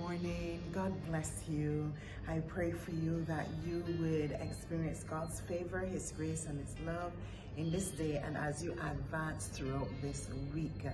Morning. God bless you. I pray for you that you would experience God's favor, His grace, and His love in this day and as you advance throughout this week.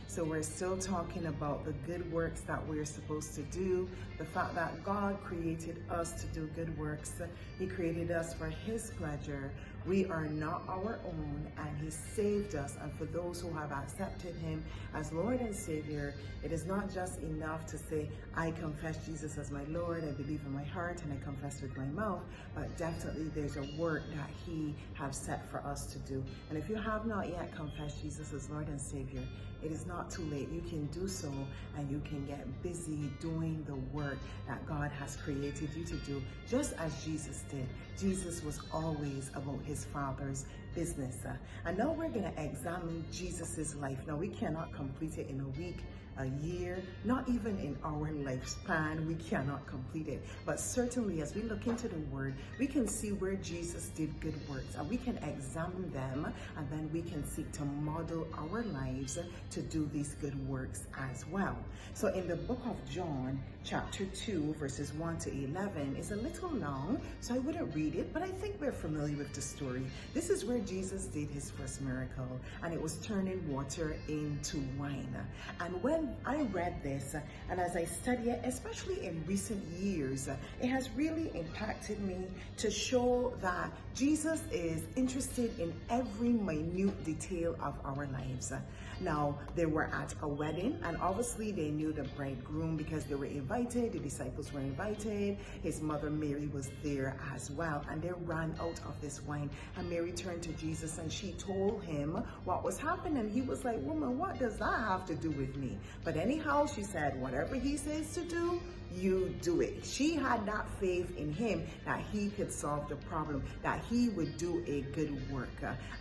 So we're still talking about the good works that we're supposed to do, the fact that God created us to do good works. He created us for His pleasure. We are not our own, and He saved us. And for those who have accepted Him as Lord and Savior, it is not just enough to say, I confess Jesus as my Lord, I believe in my heart, and I confess with my mouth, but definitely there's a work that He has set for us to do. And if you have not yet confessed Jesus as Lord and Savior, it is not too late. You can do so, and you can get busy doing the work that God has created you to do, just as Jesus did. Jesus was always about His Father's business. And now we're going to examine Jesus's life. Now, we cannot complete it in a week, a year, not even in our lifespan. We cannot complete it. But certainly as we look into the Word, we can see where Jesus did good works, and we can examine them, and then we can seek to model our lives to do these good works as well. So in the book of John, chapter 2, verses 1 to 11 is a little long, so I wouldn't read it, but I think we're familiar with the story. This is where Jesus did His first miracle, and it was turning water into wine. And when I read this, and as I study it, especially in recent years, it has really impacted me to show that Jesus is interested in every minute detail of our lives. Now, they were at a wedding, and obviously they knew the bridegroom because they were invited, the disciples were invited, His mother Mary was there as well, and they ran out of this wine. And Mary turned to Jesus and she told Him what was happening. He was like, woman, what does that have to do with me? But anyhow, she said, whatever He says to do, you do it. She had that faith in Him that He could solve the problem, that He would do a good work.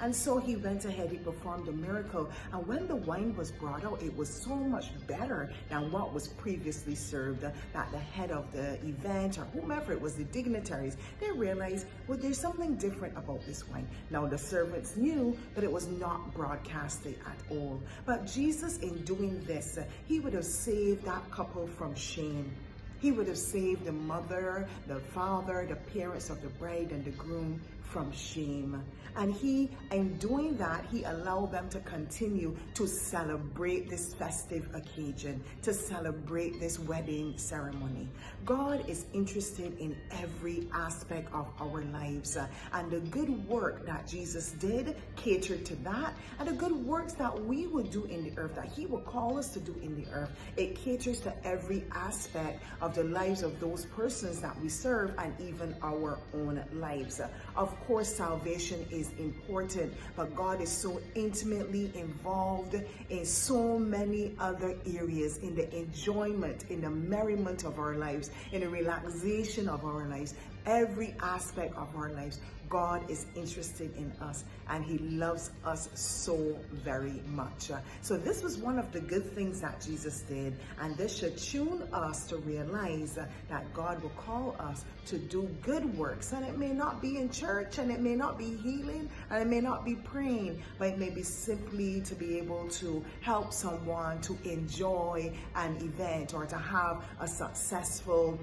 And so He went ahead, He performed a miracle. And when the wine was brought out, it was so much better than what was previously served, that the head of the event or whomever it was, the dignitaries, they realized, well, there's something different about this wine. Now the servants knew that it was not broadcasted at all. But Jesus, in doing this, He would have saved that couple from shame. He would have saved the mother, the father, the parents of the bride and the groom from shame. And He, in doing that, He allowed them to continue to celebrate this festive occasion, to celebrate this wedding ceremony. God is interested in every aspect of our lives, and the good work that Jesus did catered to that, and the good works that we would do in the earth, that He will call us to do in the earth, it caters to every aspect of the lives of those persons that we serve, and even our own lives. Of course, salvation is important, but God is so intimately involved in so many other areas, in the enjoyment, in the merriment of our lives, in the relaxation of our lives, every aspect of our lives. God is interested in us, and He loves us so very much. So this was one of the good things that Jesus did, and this should tune us to realize that God will call us to do good works. And it may not be in church, and it may not be healing, and it may not be praying, but it may be simply to be able to help someone to enjoy an event, or to have a successful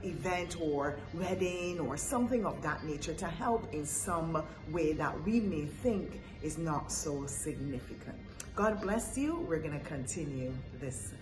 event or wedding or something of that nature, to help in some way that we may think is not so significant. God bless you. We're going to continue this